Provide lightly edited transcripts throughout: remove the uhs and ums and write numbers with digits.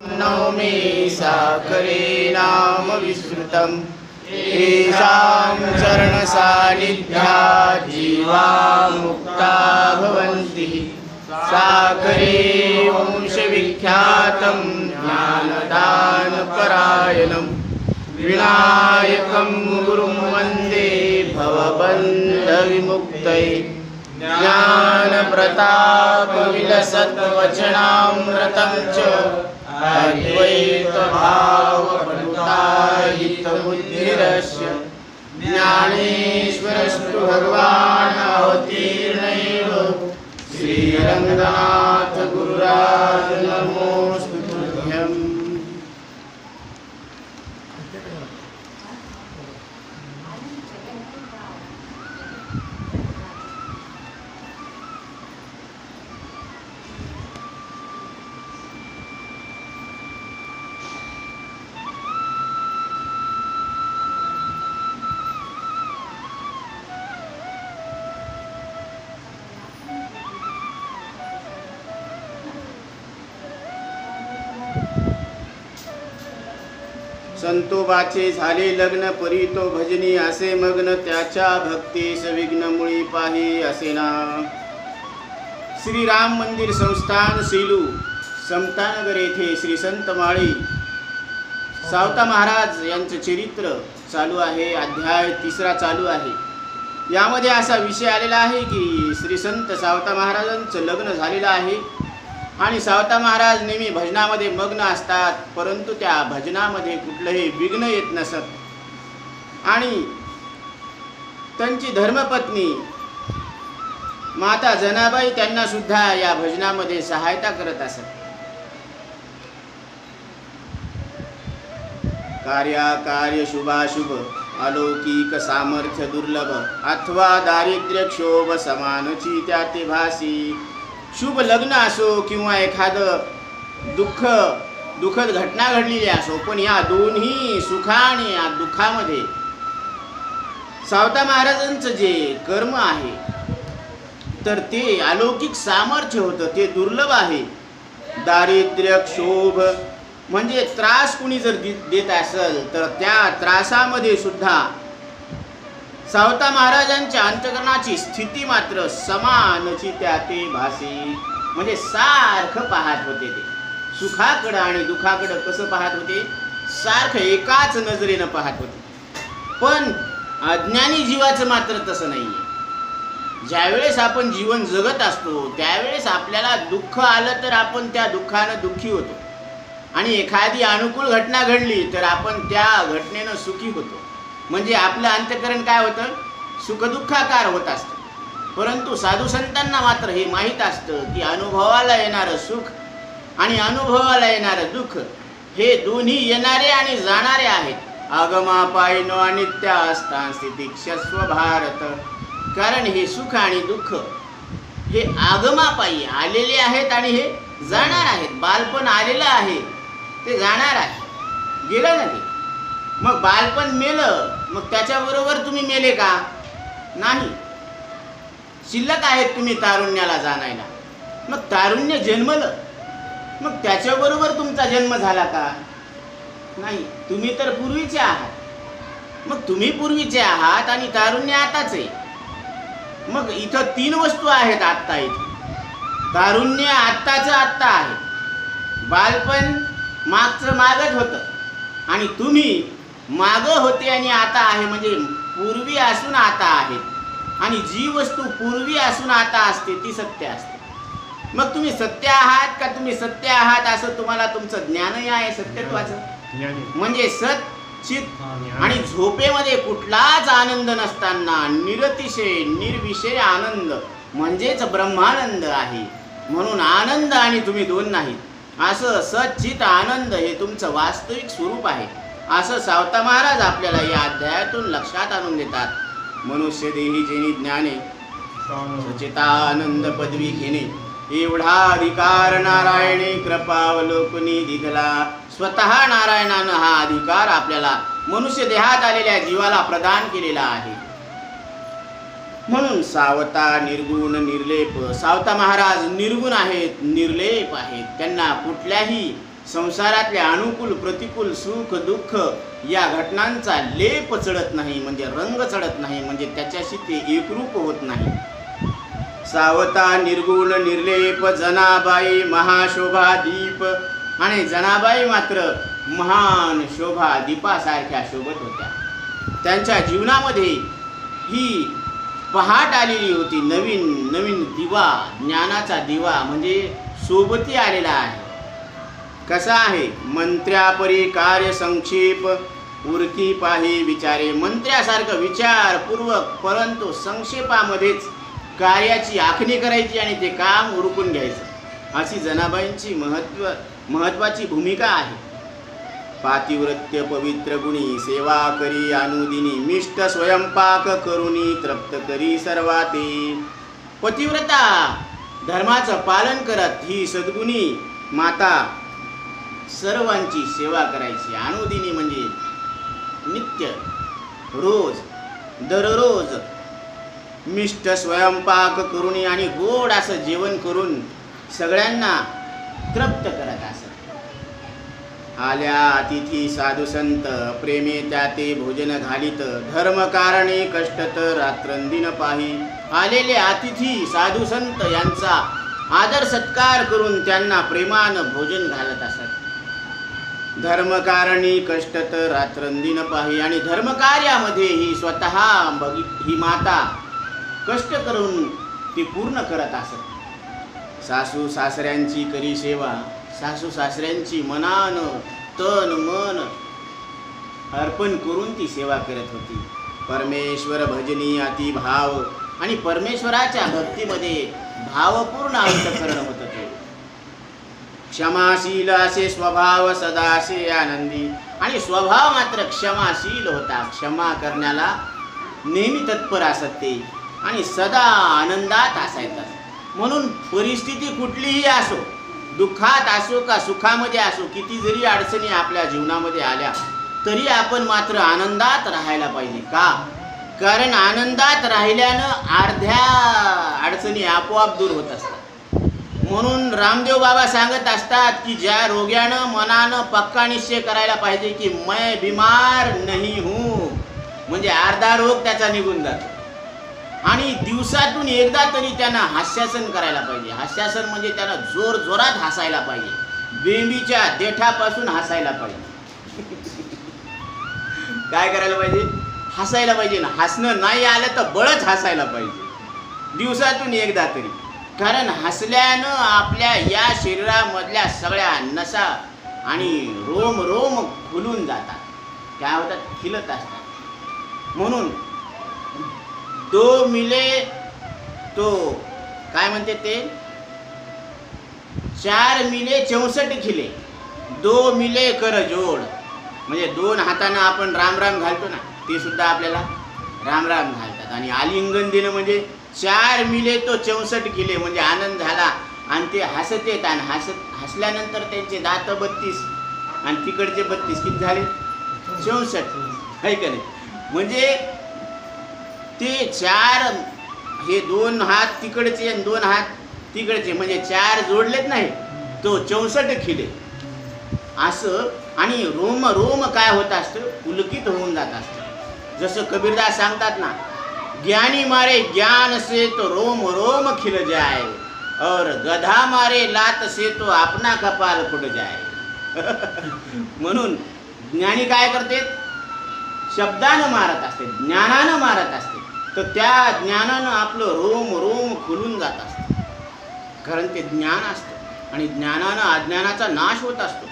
नौमि साखरे नाम विस्तृतम् येषां चरणसान्निध्यात् जीवा मुक्ता भवन्ति। साखरे वंशविख्यातं ज्ञानदानपरायणं विनायकं गुरुं वन्दे भवबन्धविमुक्तये। ज्ञानप्रतापविलसद्वचनामृतं च अद्वैतभावपनुताहितबुद्धिरस्य ज्ञानेश्वरस्तु भगवान् अवतीर्णेव। श्रीरङ्गनाथ गुरुराज नमोऽस्तु तुभ्यम्। संतोबाचे झाले लग्न परी तो भजनी असे मग्न त्याच्या भक्तीस विघ्न मुळी पाही असेना। श्रीराम मंदिर संस्थान सेलू समतानगर येथे श्री संत माळी सावता महाराज यांचे चरित्र चालू आहे। अध्याय 3 चालू आहे। यामध्ये असा विषय आलेला आहे की श्री संत सावता महाराजांचं लग्न झालेलं आहे आणि सावता महाराज नेहमी भजनामध्ये मग्न असतात, परंतु त्या भजनामध्ये कुठलंही विघ्न येत नसत आणि त्यांची धर्मपत्नी माता जनाबाई त्यांना सुद्धा या भजनामध्ये सहायता करत असत। कार्य शुभाशुभ अलौकिक सामर्थ्य दुर्लभ अथवा दारिद्र्य क्षोभ समानची त्या ते भासी। शुभ लग्न असो किंवा एखादं दुःखद घटना घडलेली असो, पण या दोन्ही सुखा आणि या दुःखामध्ये सावता महाराजांचं जे कर्म आहे तर ते अलौकिक सामर्थ्य होतं, ते दुर्लभ आहे। दारिद्र्य क्षोभ म्हणजे त्रास कुणी जर देत असेल तर त्या त्रासामध्ये सुद्धा सावता महाराजांच्या अंतकरणाची स्थिती मात्र समानची त्या ते भासी, म्हणजे सारखं पाहत होते। ते सुखाकडं आणि दुःखाकडं कसं पाहत होते? सारखं एकाच नजरेनं पाहत होते। पण अज्ञानी जीवाचं मात्र तसं नाहीये। ज्यावेळेस आपण जीवन जगत असतो त्यावेळेस आपल्याला दुःख आलं तर आपण त्या दुःखानं दुःखी होतो आणि एखादी अनुकूल घटना घडली तर आपण त्या घटनेनं सुखी होतो, म्हणजे आपलं अंतःकरण काय होतं? सुखदुःखाकार होत असतं। परंतु साधू संतांना मात्र हे माहीत असतं की अनुभवाला येणारं सुख आणि अनुभवाला येणारं दुःख हे दोन्ही येणारे आणि जाणारे आहेत। आगमापायनो अनित्य असतान स्थिती क्षस्व भारत। कारण हे सुख आणि दुःख हे आगमापायी आलेले आहेत आणि हे जाणार आहेत। बालपण आलेलं आहे, ते जाणार आहे, गेलं ना ते। मग बालपण मेलं, मग त्याच्याबरोबर तुम्ही मेले का? नाही, शिल्लक आहेत तुम्ही तारुण्याला जाणायला। मग तारुण्य जन्मलं, मग त्याच्याबरोबर तुमचा जन्म झाला का? नाही, तुम्ही तर पूर्वीचे आहात। मग तुम्ही पूर्वीचे आहात आणि तारुण्य आताच आहे। मग इथं 3 वस्तू आहेत आत्ता इथे। तारुण्य आत्ताचं आत्ता आहे, बालपण मागचं मागत होतं आणि तुम्ही मागं होते आणि आता आहे, म्हणजे पूर्वी असून आता आहे। आणि जी वस्तू पूर्वी असून आता असते ती सत्य असते। मग तुम्ही सत्य आहात का तुम्ही सत्य आहात असं तुम्हाला तुमचं ज्ञानही आहे सत्यत्वाचं, म्हणजे सत चित आणि झोपेमध्ये कुठलाच आनंद नसताना निरतिशय निर्विषय आनंद म्हणजेच ब्रह्मानंद आहे। म्हणून आनंद आणि तुम्ही दोन नाहीत, असं सच्चित आनंद हे तुमचं वास्तविक स्वरूप आहे, असं सावता महाराज आपल्याला या अध्यायातून लक्षात आणून देतात। मनुष्य देही जेनी ज्ञाने सचितानंद पदवी घेणे एवढा अधिकार नारायणे कृपावलोकनी दिधला। स्वतः नारायणानं हा अधिकार आपल्याला मनुष्य देहात आलेल्या जीवाला प्रदान केलेला आहे। म्हणून सावता निर्गुण निर्लेप, सावता महाराज निर्गुण आहेत, निर्लेप आहेत। त्यांना कुठल्याही संसारातल्या अनुकूल प्रतिकूल सुख दुःख या घटनांचा लेप चढत नाही, म्हणजे रंग चढत नाही, म्हणजे त्याच्याशी ते एकरूप होत नाही. सावता निर्गुण निर्लेप जनाबाई महाशोभा दीप. आणि जनाबाई मात्र महान शोभा दीपासारख्या शोभत होत्या. त्यांच्या जीवनामध्ये ही पहाट आलेली होती. नवीन नवीन दिवा, ज्ञानाचा दिवा म्हणजे सोबती आलेला आहे. कसा आहे? मंत्र्यापरी कार्य संक्षेप उरकी पाही विचारे. मंत्र्यासारखं विचारपूर्वक परंतु संक्षेपामध्येच कार्याची आखणी करायची आणि ते काम उरकून घ्यायचं, अशी जनाबाईंची महत्वाची भूमिका आहे. पातिव्रत्य पवित्र गुणी सेवा करी अनुदिनी मिष्ट स्वयंपाक करुनी तृप्त करी सर्वाते. पतिव्रता धर्माचं पालन करत ही सद्गुणी माता सर्वांची सेवा करायची. अनुदिनी म्हणजे नित्य, रोज, दररोज मिष्ट स्वयंपाक करुनी आणि गोड असं जेवण करून सगळ्यांना तृप्त करत असत. आल्या अतिथी साधू संत प्रेमे त्या ते भोजन घालीत धर्म कारणे कष्टत रात्रंदिन पाही. आलेले अतिथी साधू संत यांचा आदर सत्कार करून त्यांना प्रेमानं भोजन घालत असत. धर्मकारणी कष्टत रात्रंदिन पाही. आणि धर्मकार्यामध्ये ही स्वतः ही माता कष्ट करून ती पूर्ण करत असत. सासू सासऱ्यांची करी सेवा. सासू सासऱ्यांची मनानं तन मन अर्पण करून ती सेवा करत होती. परमेश्वर भजनी अति भाव. आणि परमेश्वराच्या भक्तीमध्ये भावपूर्ण अंतःकरण होतं ते. क्षमाशील असे स्वभाव सदासे आनंदी. आणि स्वभाव मात्र क्षमाशील होता. क्षमा करण्याला नेहमी तत्पर असत ते आणि सदा आनंदात असायचं. म्हणून परिस्थिती कुठलीही असो, दुःखात असो का सुखामध्ये असो, किती जरी अडचणी आपल्या जीवनामध्ये आल्या तरी आपण मात्र आनंदात राहायला पाहिजे. का? कारण आनंदात राहिल्यानं अर्ध्या अडचणी आपोआप दूर होत असतात. म्हणून रामदेव बाबा सांगत असतात की ज्या रोग्यानं मनानं पक्का निश्चय करायला पाहिजे की मैं बीमार नहीं हूँ, म्हणजे अर्धा रोग त्याचा निघून जातो. आणि दिवसातून एकदा तरी त्यांना हास्यासन करायला पाहिजे. हास्यासन म्हणजे त्यांना जोर जोरात हसायला पाहिजे. बेंबीच्या देठापासून हसायला पाहिजे. काय करायला पाहिजे? हसायला पाहिजे ना. हसणं नाही आलं तर बळच हसायला पाहिजे दिवसातून एकदा तरी. कारण हसल्यानं आपल्या या शरीरामधल्या सगळ्या नसा आणि रोम रोम खुलून जातात, काय होतात? खिलत असतात. म्हणून दो मिले तो काय म्हणते ते, 4 मिले 64 खिले, दो मिले कर जोड. म्हणजे 2 हातानं आपण राम राम घालतो ना, ते सुद्धा आपल्याला राम राम घालतात. आणि आलिंगन देणं म्हणजे 4 मिले तो 64 किले, म्हणजे आनंद झाला. आणि ते हसत येत आणि हसल्यानंतर त्यांचे दात 32 आणि तिकडचे 32 किती झाले? 64, आहे का नाही? म्हणजे ते 4 हे 2 हात तिकडचे आणि 2 हात तिकडचे, म्हणजे 4 जोडलेत नाही, तो 64 खिले असं. आणि रोम रोम काय होत असतं? पुलकित होऊन जात असतं. जसं कबीरदास सांगतात ना, ज्ञानी मारे ज्ञान से तो रोम रोम खिल जाए और गधा मारे लात से तो अपना कपाल फुट जाए. म्हणून ज्ञानी काय करते? शब्दानं मारत असते, ज्ञानानं मारत असते. तर त्या ज्ञानानं आपलं रोम रोम खुलून जात असतं, कारण ते ज्ञान असतं. आणि ज्ञानानं अज्ञानाचा नाश होत असतो.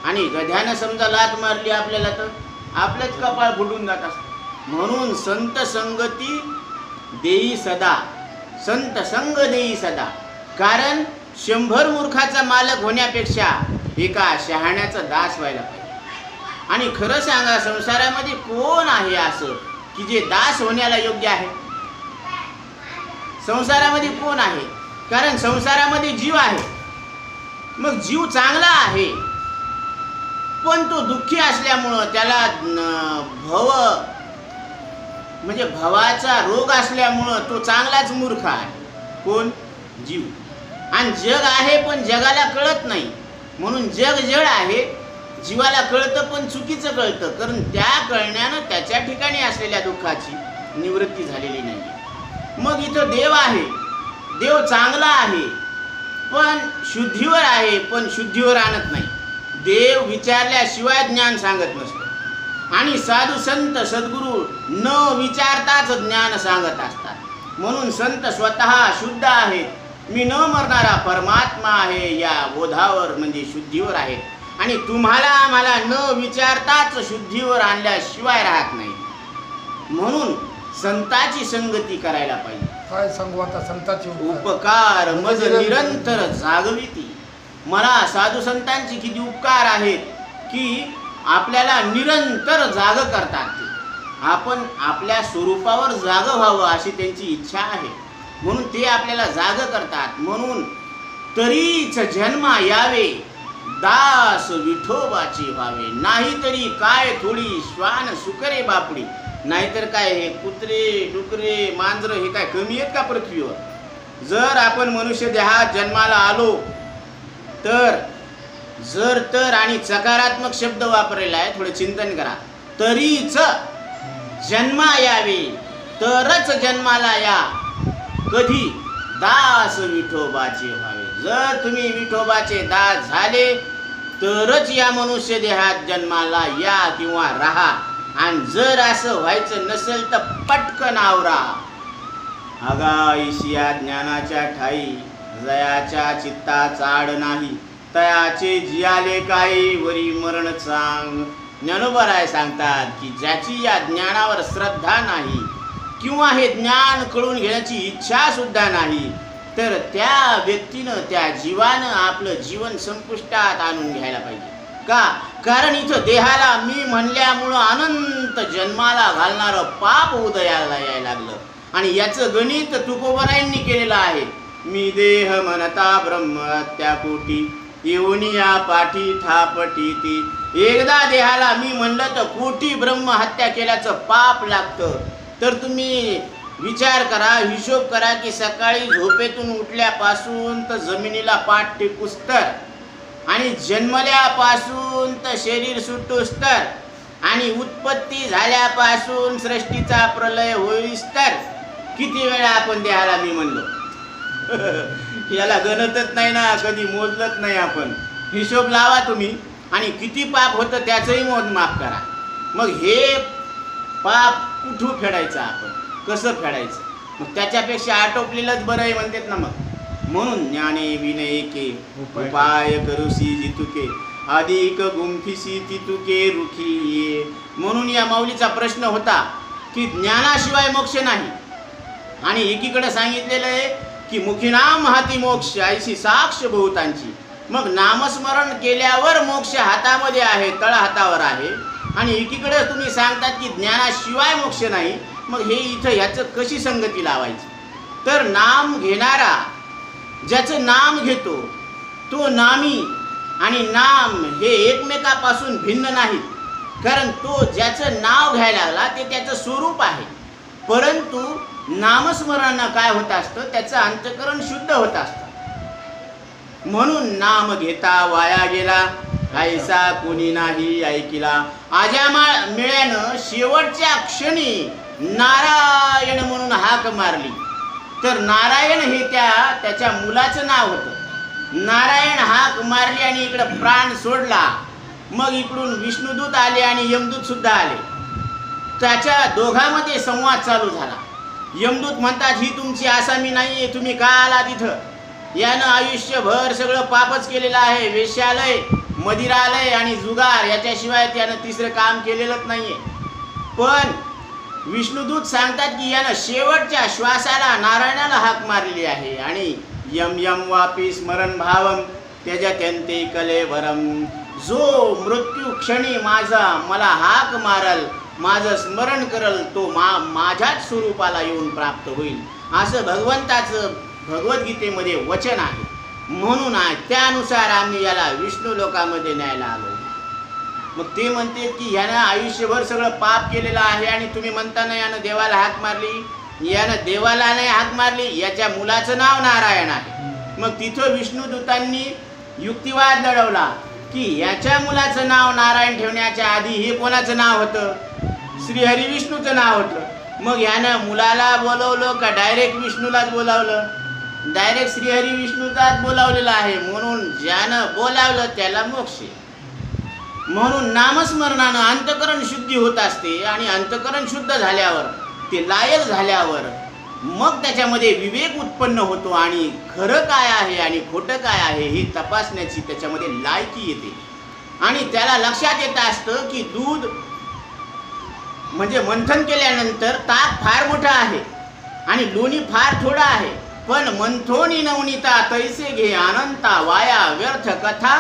आणि गध्यानं समजा लात मारली आपल्याला तर आपलंच कपाळ फुटून जात असतं. म्हणून संत संगती देई सदा, संत संग देई सदा. कारण 100 मूर्खाचा मालक होण्यापेक्षा एका शहाण्याचा दास व्हायला पाहिजे. आणि खरं सांगा, संसारामध्ये कोण आहे असं की जे दास होण्याला योग्य आहे? संसारामध्ये कोण आहे? कारण संसारामध्ये जीव आहे. मग जीव चांगला आहे, पण तो दुःखी असल्यामुळं त्याला भव म्हणजे भवाचा रोग असल्यामुळं तो चांगलाच मूर्ख आहे. कोण? जीव. आणि जग आहे पण जगाला कळत नाही. म्हणून जग जड आहे, जीवाला कळतं पण चुकीचं कळतं, कारण त्या कळण्यानं त्याच्या ठिकाणी असलेल्या दुःखाची निवृत्ती झालेली नाही. मग इथं देव आहे, देव चांगला आहे पण शुद्धीवर आहे, पण शुद्धीवर आणत नाही. देव विचारल्याशिवाय ज्ञान सांगत नसतो आणि साधू संत सद्गुरू न विचारताच ज्ञान सांगत असतात. म्हणून संत स्वतः शुद्ध आहेत, मी न मरणारा परमात्मा आहे या बोधावर म्हणजे शुद्धीवर आहेत. आणि तुम्हाला आम्हाला न विचारताच शुद्धीवर आणल्याशिवाय राहत नाही. म्हणून संताची संगती करायला पाहिजे. काय सांगू आता संताची उपकार मज निरंतर जागविती. मला साधू संतांचे किती उपकार आहेत की आपल्याला निरंतर जाग करतात. आपण आपल्या स्वरूपावर जाग व्हावं अशी त्यांची इच्छा आहे, म्हणून ते आपल्याला जाग करतात. म्हणून तरीच जन्म यावे दास विठोबाची व्हावे, नाहीतरी काय थोडी श्वान सुकरे बापडी. नाहीतर काय हे कुत्रे डुकरे मांजर हे काय कमी आहेत का पृथ्वीवर? जर आपण मनुष्य देहात जन्माला आलो तर जर तर आणि सकारात्मक शब्द वापरलेला आहे, थोडं चिंतन करा. तरीच जन्मा यावे, तरच जन्माला या, कधी दास विठोबाचे व्हावे. जर तुम्ही विठोबाचे दास झाले तरच या मनुष्य देहात जन्माला या किंवा राहा. आणि जर असं व्हायचं नसेल तर पटकन आवरा. अगाईशिया ज्ञानाच्या ठाई जयाच्या चित्ता चाड नाही, तयाचे जियाले काही वरी मरण सांग. ज्ञानोबराय सांगतात की ज्याची या ज्ञानावर श्रद्धा नाही किंवा हे ज्ञान कळून घेण्याची इच्छा सुद्धा नाही, तर त्या व्यक्तीनं त्या जीवानं आपलं जीवन संपुष्टात आणून घ्यायला पाहिजे. का? कारण इथं देहाला मी म्हणल्यामुळं अनंत जन्माला घालणारं पाप उदयाला यायला लागलं. आणि याचं गणित तुकोबरायांनी केलेलं आहे. मी देह म्हणता ब्रह्म त्या कोटी येऊनिया पाठी थापटी ती. एकदा देहाला मी म्हणलं तर कोटी ब्रह्म हत्या केल्याचं पाप लागतं. तर तुम्ही विचार करा, हिशोब करा की सकाळी झोपेतून उठल्यापासून तर जमिनीला पाठ टेकूस तर, आणि जन्मल्यापासून तर शरीर सुटूस तर, आणि उत्पत्ती झाल्यापासून सृष्टीचा प्रलय होईस तर किती वेळा आपण देहाला मी म्हणलो. याला गणतच नाही ना, कधी मोजलंच नाही आपण. हिशोब लावा तुम्ही आणि किती पाप होतं त्याचंही मोजमाप करा. मग हे पाप कुठून फेडायचं, आपण कसं फेडायचं? मग त्याच्यापेक्षा आटोपलेलंच बरं आहे म्हणतात ना. मग म्हणून ज्ञाने विनयके उपाय करुसी जितुके अधिक गुंफिसी तितुके रुखी ये. म्हणून या माऊलीचा प्रश्न होता की ज्ञानाशिवाय मोक्ष नाही, आणि एकीकडे सांगितलेलं आहे की मुखीनाम हाती मोक्ष ऐशी साक्ष बहुतांची. मग नामस्मरण केल्यावर मोक्ष हातामध्ये आहे, तळ हातावर आहे, आणि एकीकडे तुम्ही सांगतात की ज्ञानाशिवाय मोक्ष नाही. मग हे इथं ह्याचं कशी संगती लावायची? तर नाम घेणारा ज्याचं नाम घेतो तो नामी आणि नाम हे एकमेकापासून भिन्न नाहीत. कारण तो ज्याचं नाव घ्यायला लागला ते त्याचं स्वरूप आहे. परंतु नामस्मरणानं काय होत असतं, त्याचं अंतःकरण शुद्ध होत असतं. म्हणून नाम घेता वाया गेला ऐसा कोणी नाही ऐकिला. आजामा मिळ्यानं शेवटच्या क्षणी नारायण म्हणून हाक मारली. तर नारायण हे त्याच्या मुलाचं नाव होतं. नारायण हाक मारली आणि इकडं प्राण सोडला. मग इकडून विष्णुदूत आले आणि यमदूत सुद्धा आले. त्याच्या दोघांमध्ये संवाद चालू झाला. यमदूत म्हणतात ही तुमची आसामी नाही आहे, तुम्ही का आला तिथं? यानं आयुष्यभर सगळं पापच केलेलं आहे, वेश्यालय मदिरालय आणि जुगार, याच्याशिवाय त्यानं तिसरं काम केलेलंच नाही आहे. पण विष्णुदूत सांगतात की यानं शेवटच्या श्वासाला नारायणाला हाक मारलेली आहे. आणि यम यम वापी स्मरण भावम त्यजत्यन्ते कलेवरम. जो मृत्यू क्षणी मला हाक मारल, माझं स्मरण करल, तो माझ्याच स्वरूपाला येऊन प्राप्त होईल, असं भगवंताचं भगवद्गीतेमध्ये वचन आहे. म्हणून त्यानुसार आम्ही याला विष्णू लोकामध्ये न्यायला आलो. मग ते म्हणते की यानं आयुष्यभर सगळं पाप केलेलं आहे आणि तुम्ही म्हणता ना यानं देवाला हाक मारली. यानं देवाला नाही हाक मारली, याच्या मुलाचं नाव नारायण आहे. मग तिथं विष्णुदूतांनी युक्तिवाद लढवला की याच्या मुलाचं नाव नारायण ठेवण्याच्या आधी हे कोणाचं नाव होतं? श्रीहरी विष्णूचं नाव होतं. मग यानं मुलाला बोलवलं का डायरेक्ट विष्णूलाच बोलावलं? डायरेक्ट श्रीहरी विष्णूचाच बोलावलेला आहे. म्हणून ज्यानं बोलावलं त्याला मोक्ष. म्हणून नामस्मरणानं अंतकरण शुद्धी होत असते आणि अंतकरण शुद्ध झाल्यावर ते लायक झाल्यावर मग त्याच्यामध्ये विवेक उत्पन्न होतो आणि खरं काय आहे आणि खोटं काय आहे हे तपासण्याची त्याच्यामध्ये लायकी येते. आणि त्याला लक्षात येत असतं की दूध म्हणजे मंथन केल्यानंतर ताक फार मोठं आहे आणि लोणी फार थोडं आहे. पण मंथोनी नवनीता तैसे घे अनंता वाया व्यर्थ कथा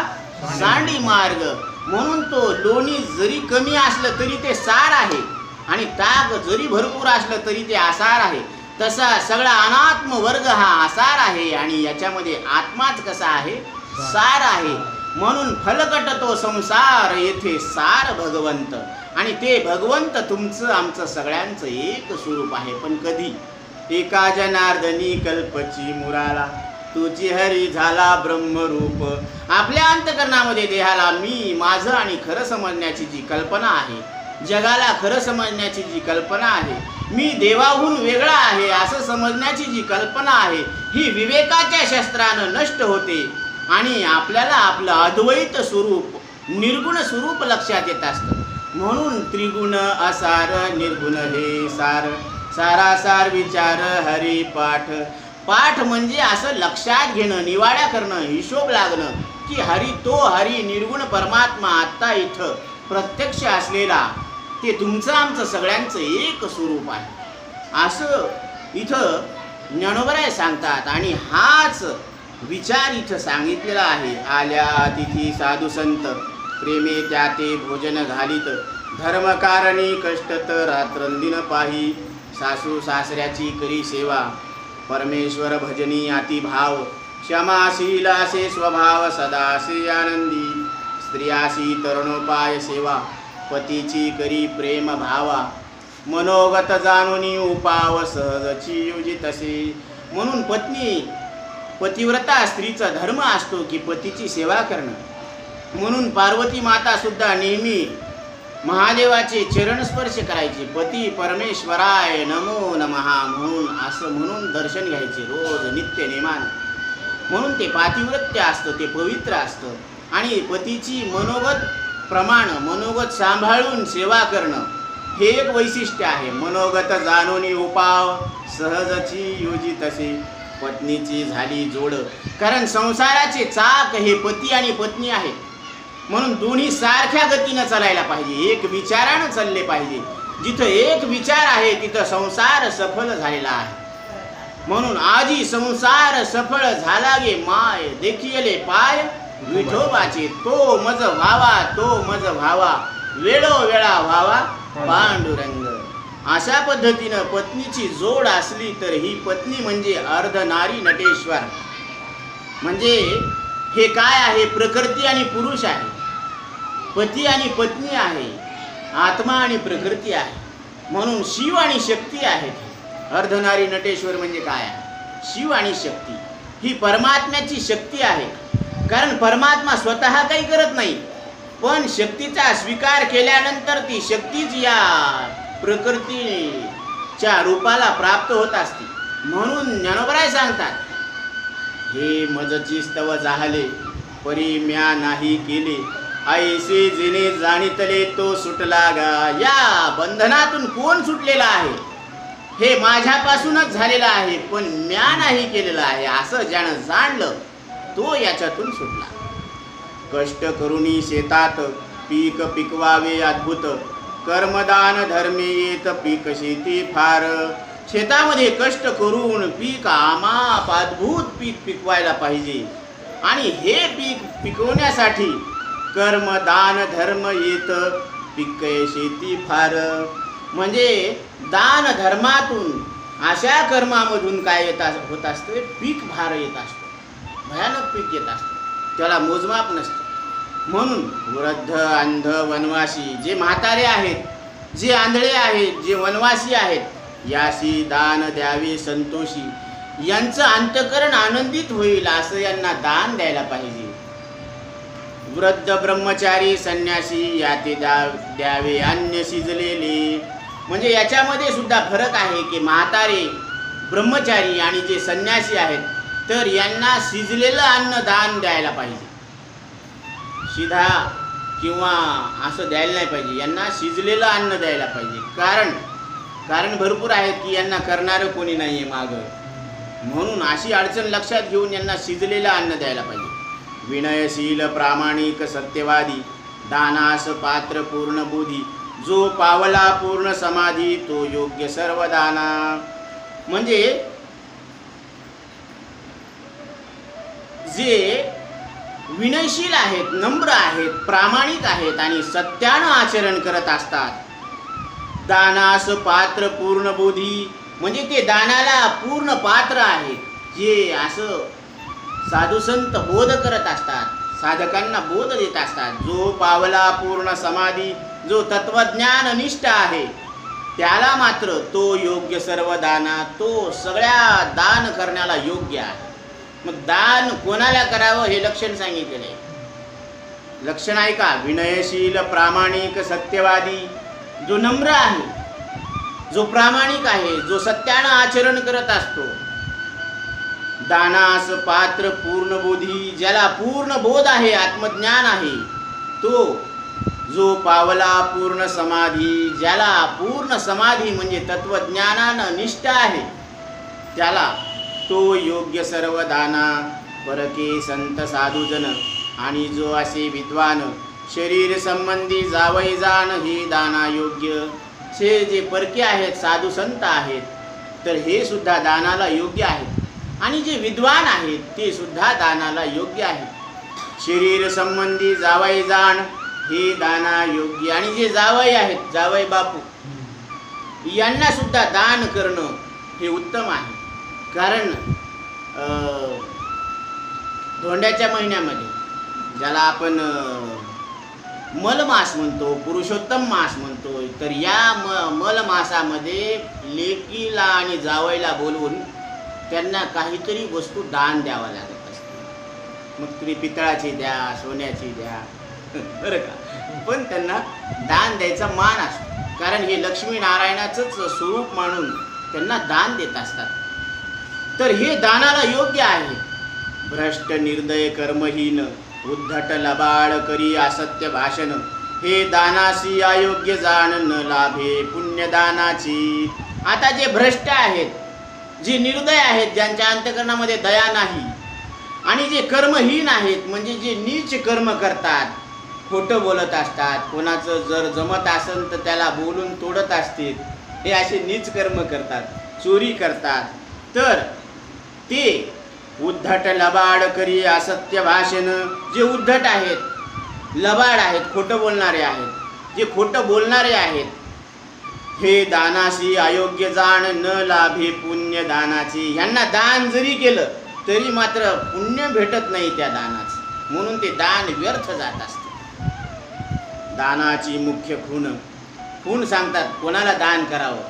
सांडी मार्ग. म्हणून तो लोणी जरी कमी असलं तरी ते सार आहे आणि ताक जरी भरपूर असलं तरी ते आसार आहे. तसा सगळा अनात्म वर्ग हा आसार आहे आणि याच्यामध्ये आत्माच कसा आहे? सार आहे. म्हणून फलकट तो संसार येथे सार भगवंत. आणि ते भगवंत तुमचं आमचं सगळ्यांचं एक स्वरूप आहे. पण कधी? एका जनार्दनी कल्पची मुराला तुझी हरी झाला ब्रह्मरूप. आपल्या अंतकरणामध्ये देहाला मी माझं आणि खरं समजण्याची जी कल्पना आहे, जगाला खरं समजण्याची जी कल्पना आहे, मी देवाहून वेगळा आहे असं समजण्याची जी कल्पना आहे, ही विवेकाच्या शस्त्रानं नष्ट होते आणि आपल्याला आपलं अद्वैत स्वरूप निर्गुण स्वरूप लक्षात येत असतं. म्हणून त्रिगुण असार निर्गुण हे सार. सारासार विचार हरी पाठ. पाठ म्हणजे असं लक्षात घेणं, निवाड्या करणं, हिशोब लागणं की हरी निर्गुण परमात्मा आत्ता इथं प्रत्यक्ष असलेला ते तुमचं आमचं सगळ्यांचं एक स्वरूप आहे असं इथं ज्ञानोबराय सांगतात. आणि हाच विचार इथं सांगितलेला आहे. आल्या अतिथी साधू संत प्रेमे त्याते भोजन घालीत. धर्मकारणी कष्टत रात्रंदिन पाही. सासू सासऱ्याची करी सेवा परमेश्वर भजनी अति भाव. क्षमाशील असे स्वभाव सदासे आनंदी. स्त्रियासी तरुणोपाय सेवा पतीची करी प्रेम भावा. मनोगत जाणूनी उपाव सहजची योजित असे. म्हणून पतिव्रता स्त्रीचा धर्म असतो की पतीची सेवा करणं. म्हणून पार्वती माता सुद्धा नेहमी महादेवाचे चरणस्पर्श करायचे. पती परमेश्वराय नमो नमहा म्हणून असं म्हणून दर्शन घ्यायचे रोज नित्य नेमानं. म्हणून ते पातिव्रत्य असतं, ते पवित्र असतं. आणि पतीची मनोगत सांभाळून सेवा करणं हे एक वैशिष्ट्य आहे. मनोगत जाणूनी उपाव सहजची योजित असे. पत्नीची झाली जोड. कारण संसाराचे चाक हे पती आणि पत्नी आहेत. म्हणून दोन्ही सारख्या गतीनं चालायला पाहिजे, एक विचारानं चालले पाहिजे. जिथं एक विचार आहे तिथं संसार सफल झालेला आहे. म्हणून आजी संसार सफळ झाला गे माय. देखिले पाय विठोबाचे. तो मज व्हावा वेळोवेळा व्हावा पांडुरंग. अशा पद्धतीनं पत्नीची जोड असली तर ही पत्नी म्हणजे अर्धनारी नटेश्वर. म्हणजे हे काय आहे? प्रकृती आणि पुरुष आहे, पती आणि पत्नी आहे, आत्मा आणि प्रकृती आहे. म्हणून शिव आणि शक्ती आहेत. अर्धनारी नटेश्वर म्हणजे काय आहे? शिव आणि शक्ती ही परमात्म्याची शक्ती आहे. कारण परमात्मा स्वतः काही करत नाही, पण शक्तीचा स्वीकार केल्यानंतर ती शक्तीच या प्रकृतीच्या रूपाला प्राप्त होत असते. म्हणून ज्ञानोबराय सांगतात, हे मजची स्तव जाहले परी म्या नाही केले. ऐसे जिने जाणितले तो सुटला गा. या बंधनातून कोण सुटलेला आहे? हे माझ्यापासूनच झालेलं आहे, पण म्या नाही केलेलं आहे असं ज्यानं जाणलं तो याच्यातून सुटला. कष्ट करुनी शेतात पीक पिकवावे अद्भुत. कर्मदान धर्मे येत पीक शेती फार. शेतामध्ये कष्ट करून पीक आमाप अद्भुत पीक पिकवायला पाहिजे. आणि हे पीक पिकवण्यासाठी कर्म दान धर्म येत पीक शेती फार. म्हणजे दान धर्मातून अशा कर्मामधून काय होत असतं? पीक भार येत असतो, भयानक पीक येत असतं, त्याला मोजमाप नसतं. म्हणून वृद्ध अंध वनवासी जे म्हातारे आहेत, जे आंधळे आहेत, जे वनवासी आहेत, यासी दान द्यावे संतोषी. यांचं अंतकरण आनंदित होईल असं यांना दान द्यायला पाहिजे. वृद्ध ब्रह्मचारी संन्यासी याते द्यावे अन्न शिजलेले. म्हणजे याच्यामध्ये सुद्धा फरक आहे की म्हातारे ब्रह्मचारी आणि जे संन्यासी आहेत तर यांना शिजलेलं अन्न दान द्यायला पाहिजे. शिधा किंवा असं द्यायला नाही पाहिजे, यांना शिजलेलं अन्न द्यायला पाहिजे. कारण भरपूर आहेत की यांना करणारं कोणी नाही आहे मागं, म्हणून अशी अडचण लक्षात घेऊन यांना शिजलेलं अन्न द्यायला पाहिजे. विनयशील प्रामाणिक सत्यवादी दानास पात्र पूर्ण बुधी जो पावला पूर्ण समाधी तो योग्य सर्व दाना. म्हणजे जे विनयशील आहेत, नम्र आहेत, प्रामाणिक आहेत आणि सत्यानं आचरण करत असतात, दानास पात्र पूर्ण बुधी म्हणजे ते दानाला पूर्ण पात्र आहेत, जे असं साधुसंत बोध करत असतात, साधकांना बोध देत असतात. जो पावला पूर्ण समाधी जो तत्वज्ञान निष्ठ आहे त्याला मात्र तो योग्य सर्व दाना, तो सगळ्या दान करण्याला योग्य आहे. मग दान कोणाला करावं हे लक्षण सांगितलेलं आहे. लक्षण आहे का? विनयशील प्रामाणिक सत्यवादी जो नम्र आहे, जो प्रामाणिक आहे, जो सत्यानं आचरण करत असतो. दानास पात्र पूर्ण बोधी ज्याला पूर्ण बोध आहे, आत्मज्ञान आहे. तो जो पावला पूर्ण समाधी ज्याला पूर्ण समाधी म्हणजे तत्वज्ञानानं निष्ठ आहे त्याला तो योग्य सर्व दाना. परके संत साधुजन आणि जो असे विद्वान शरीर संबंधी जावई जाण हे दाना योग्य. जे परके आहेत, साधू संत आहेत तर हे सुद्धा दानाला योग्य आहेत आणि जे विद्वान आहेत ते सुद्धा दानाला योग्य आहेत. शरीर संबंधी जावई जाण हे दाना योग्य आणि जे जावई आहेत, जावई बापू, यांना सुद्धा दान करणं हे उत्तम आहे. कारण धोंड्याच्या महिन्यामध्ये ज्याला आपण मलमास म्हणतो, पुरुषोत्तम मास म्हणतो, तर या मलमासामध्ये लेकीला आणि जावईला बोलवून त्यांना काहीतरी वस्तू दान द्यावा लागत असते. मग तुम्ही पितळाची द्या, सोन्याची द्या, बरं का, पण त्यांना दान द्यायचा मान असतो. कारण हे लक्ष्मीनारायणाचंच स्वरूप मानून त्यांना दान देत असतात. तर हे दानाला योग्य आहे. भ्रष्ट निर्दय कर्महीन उद्धट लबाड करी असत्य भाषण हे दानासी अयोग्य जाण न लाभे पुण्यदानाची. आता जे भ्रष्ट आहेत, जे निर्दय आहेत, ज्यांच्या अंतःकरणामध्ये दया नाही आणि जे कर्महीन आहेत म्हणजे जे नीच कर्म करतात, खोटं बोलत असतात, कोणाचं जर जमत असेल तर त्याला बोलून तोडत असतील, हे असे नीच कर्म करतात, चोरी करतात, तर ते उद्धट लबाड करी असत्य भाषण. जे उद्धट आहेत, लबाड आहेत, खोटं बोलणारे आहेत, जे खोटं बोलणारे आहेत, हे दानाशी अयोग्य जाण न लाभे पुण्य दानाची. यांना दान जरी केलं तरी मात्र पुण्य भेटत नाही त्या दानाचं, म्हणून ते दान व्यर्थ जात असते. दानाची मुख्य खूण सांगतात कोणाला दान करावं.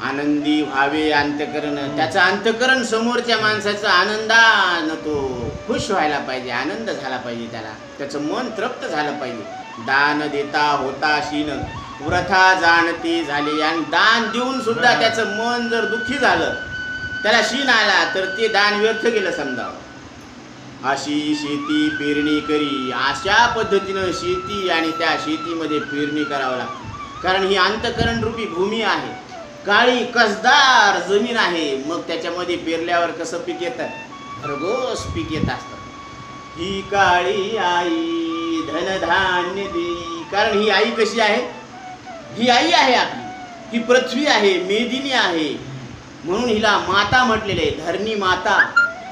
आनंदी व्हावे अंतकरण, त्याचं अंतकरण समोरच्या माणसाचं आनंदानं तो खुश व्हायला पाहिजे, आनंद झाला पाहिजे, त्याचं मन तृप्त झालं पाहिजे. दान देता होता शीन व्रथा जाणते झाले. आणि दान देऊन सुद्धा त्याचं मन जर दुःखी झालं, त्याला शीन आला, तर ते दान व्यर्थ गेलं समजावं. अशी शेती पेरणी करी, अशा पद्धतीनं शेती आणि त्या शेतीमध्ये पेरणी करावं लागतं. कारण ही अंतकरण रूपी भूमी आहे, काळी कसदार जमीन आहे. मग त्याच्यामध्ये पेरल्यावर कसं पीक येतं? भरघोस पीक येत असतं. ही काळी आई धनधान्य देई. कारण ही आई कशी आहे? ही आई आहे आपली, ही पृथ्वी आहे, मेदिनी आहे, म्हणून हिला माता म्हटलेले आहे, धरणी माता.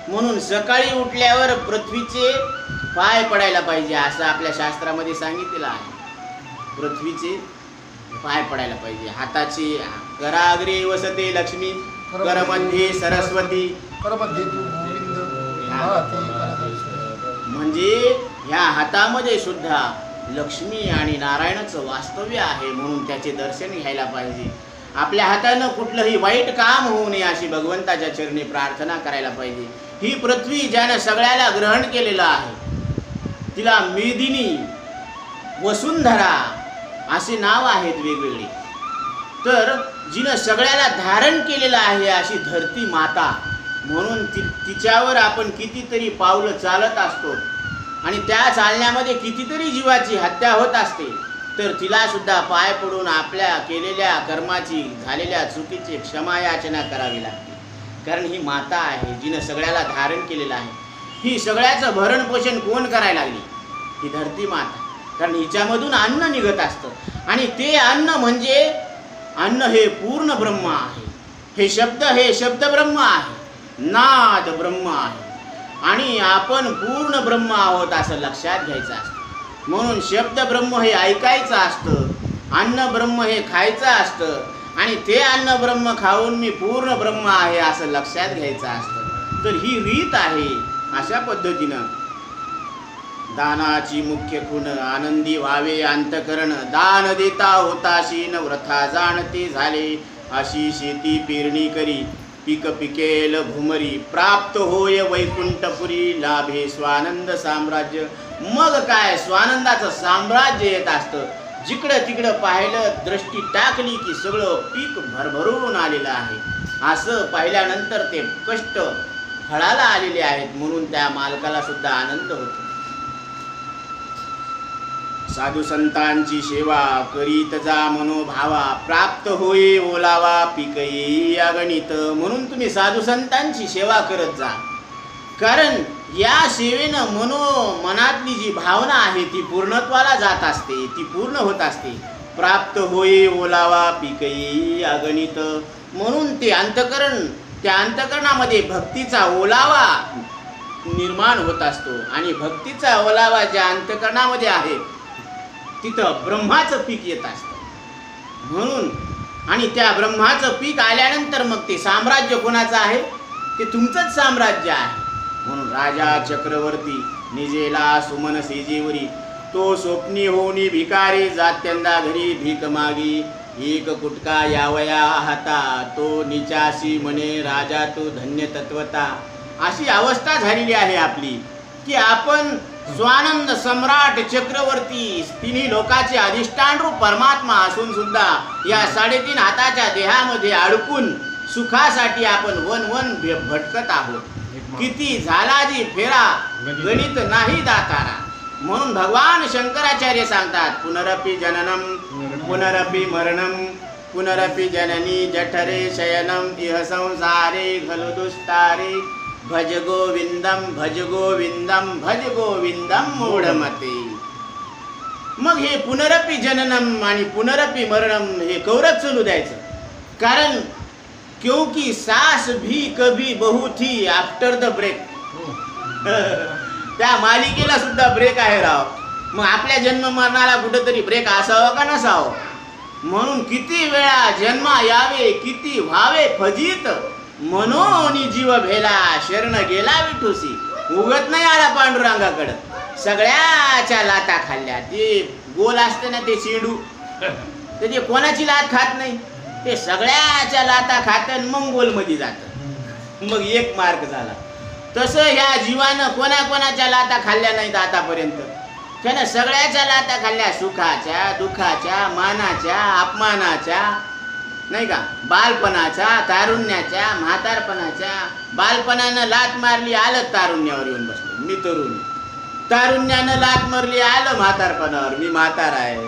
म्हणून सकाळी उठल्यावर पृथ्वीचे पाय पडायला पाहिजे असं आपल्या शास्त्रामध्ये सांगितलेलं आहे. पृथ्वीचे पाय पडायला पाहिजे. हाताची कराग्रे वसते लक्ष्मी करमध्ये सरस्वती. म्हणजे ह्या हातामध्ये सुद्धा लक्ष्मी आणि नारायणाचं वास्तव्य आहे, म्हणून त्याचे दर्शन घ्यायला पाहिजे. आपल्या हातानं कुठलंही वाईट काम होऊ नये अशी भगवंताच्या चरणी प्रार्थना करायला पाहिजे. ही पृथ्वी ज्यानं सगळ्याला ग्रहण केलेलं आहे, तिला मेदिनी, वसुंधरा असे नाव आहेत वेगवेगळे. तर जिनं सगळ्याला धारण केलेलं आहे अशी धरती माता, म्हणून तिच्यावर आपण कितीतरी पावलं चालत असतो आणि त्या चालण्यामध्ये कितीतरी जीवाची हत्या होत असते. तर तिला सुद्धा पाय पडून आपल्या केलेल्या कर्माची, झालेल्या चुकीची क्षमायाचना करावी लागते. कारण ही माता आहे जिनं सगळ्याला धारण केलेलं आहे. ही सगळ्याचं भरण पोषण कोण करायला लागली? ही धरती माता. कारण हिच्यामधून अन्न निघत असतं आणि ते अन्न म्हणजे अन्न हे पूर्ण ब्रह्म आहे. हे शब्द ब्रह्म आहे, नाद ब्रह्म आहे आणि आपण पूर्ण ब्रह्म आहोत असं लक्षात घ्यायचं असतं. म्हणून शब्द ब्रह्म हे ऐकायचं असतं, अन्न ब्रह्म हे खायचं असतं आणि ते अन्न ब्रह्म खाऊन मी पूर्ण ब्रह्म आहे असं लक्षात घ्यायचं असतं. तर ही रीत आहे. अशा पद्धतीनं दानाची मुख्य खूण आनंदी व्हावे अंतकरण, दान देता होताशी न व्रथा जाणते झाले, अशी शेती पेरणी करी पीक पिकेल भूमरी, प्राप्त होय वैकुंठपुरी, लाभे स्वानंद साम्राज्य. मग काय स्वानंदाचं साम्राज्य येत असतं. जिकडं तिकडं पाहिलं, दृष्टी टाकली की सगळं पीक भरभरून आलेलं आहे. असं पाहिल्यानंतर ते कष्ट फळाला आलेले आहेत म्हणून त्या मालकाला सुद्धा आनंद होतो. साधू संतांची सेवा करीत जा मनोभावा, प्राप्त होई ओलावा पीक येई अगणित. म्हणून तुम्ही साधू संतांची सेवा करत जा. कारण या सेवेनं मनातली जी भावना आहे ती पूर्णत्वाला जात असते, ती पूर्ण होत असते. प्राप्त होई ओलावा पीक येई अगणित. म्हणून ते अंतकरण, त्या अंतकरणामध्ये भक्तीचा ओलावा निर्माण होत असतो आणि भक्तीचा ओलावा ज्या अंतकरणामध्ये आहे तिथं ब्रह्माचं पीक येत असतं. म्हणून आणि त्या ब्रह्माचं पीक आल्यानंतर मग ते साम्राज्य कोणाचं आहे? ते तुमचंच साम्राज्य आहे. म्हणून राजा चक्रवर्ती निजेला सुमन सेजेवरी, तो स्वप्नी होनी भिकारी, जात्यंदा घरी भीक मागी, एक कुटका यावया हाता, तो निचासी म्हणे राजा तू धन्य तत्वता. अशी अवस्था झालेली आहे आपली की आपण स्वानंद सम्राट चक्रवर्ती, तिन्ही लोकाचे अधिष्ठान रूप परमात्मा असून सुद्धा या 3.5 हाताच्या देहामध्ये अडकून सुखासाठी आपण वन भटकत आहोत. किती झाला जी फेरा गणित नाही दातारा. म्हणून भगवान शंकराचार्य सांगतात, पुनरपि जननम पुनरपि मरणम पुनरपि जननी जठरे शयनम इह संसारे खलु दुस्तारे, भज गोविंदम भज गोविंदम भज गोविंदम मूढमते. मग हे पुनरपि जननम आणि पुनरपि मरणम हे कौरच चालू द्यायचं. कारण क्योंकि सास भी कभी बहु थी आफ्टर द ब्रेक. त्या मालिकेला सुद्धा ब्रेक आहे राव. मग आपल्या जन्म मरणाला कुठेतरी ब्रेक असावा का नसावं? म्हणून किती वेळा जन्म यावे, किती व्हावे फजित, मनोनी जीव भेला शरण गेला विठूसी. उगत नाही आला पांडुरंगाकडं. सगळ्याच्या लाता खाल्ल्या. ते गोल असते ना ते चेंडू, तर ते कोणाची लात खात नाही, ते सगळ्याच्या लाता खातं मग गोलमध्ये जातं. मग 1 मार्क झाला. तसं ह्या जीवानं कोणाच्या लाता खाल्ल्या नाहीत आतापर्यंत. त्यानं सगळ्याच्या लाता खाल्ल्या, सुखाच्या, दुःखाच्या, मानाच्या, अपमानाच्या, नाही का, बालपणाच्या, तारुण्याच्या, म्हातारपणाच्या. बालपणानं लात मारली, आलं तारुण्यावर येऊन बसलं, मी तरुण. तारुण्यानं लात मारली, आलं म्हातारपणावर, मी म्हातार आहे,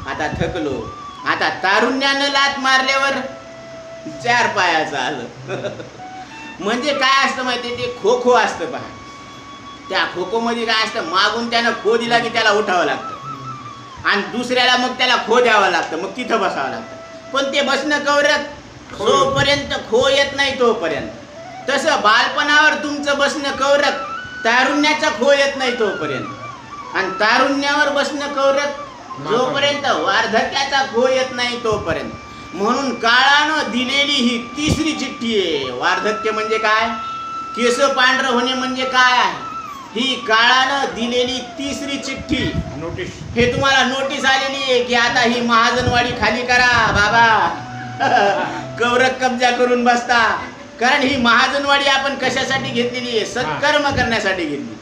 आता थकलो. आता तारुण्यानं लात मारल्यावर 4 पायाचं आलं. म्हणजे काय असतं माहिती, ते खो खो असतं पहा. त्या खो खो मध्ये काय असतं, मागून त्यानं खो दिला की त्याला उठावं लागतं आणि दुसऱ्याला मग त्याला खो द्यावं लागतं, मग तिथं बसावं लागतं. पण ते बसणं कवरत जोपर्यंत खो येत नाही तोपर्यंत. तसं बालपणावर तुमचं बसणं कवरत, तारुण्याचा खो येत नाही तोपर्यंत. आणि तारुण्यावर बसणं कवरत जोपर्यंत वार्धक्याचा खो येत नाही तोपर्यंत. म्हणून काळानं दिलेली ही 3री चिठ्ठी आहे. वार्धक्य म्हणजे काय? केस पांढरं होणे म्हणजे काय आहे? ही काळानं दिलेली 3री चिठ्ठी, नोटीस. हे तुम्हाला नोटीस आलेली आहे की आता ही महाजनवाडी खाली करा बाबा. कवरत कब्जा करून बसता. कारण ही महाजनवाडी आपण कशासाठी घेतलेली आहे? सत्कर्म करण्यासाठी घेतली.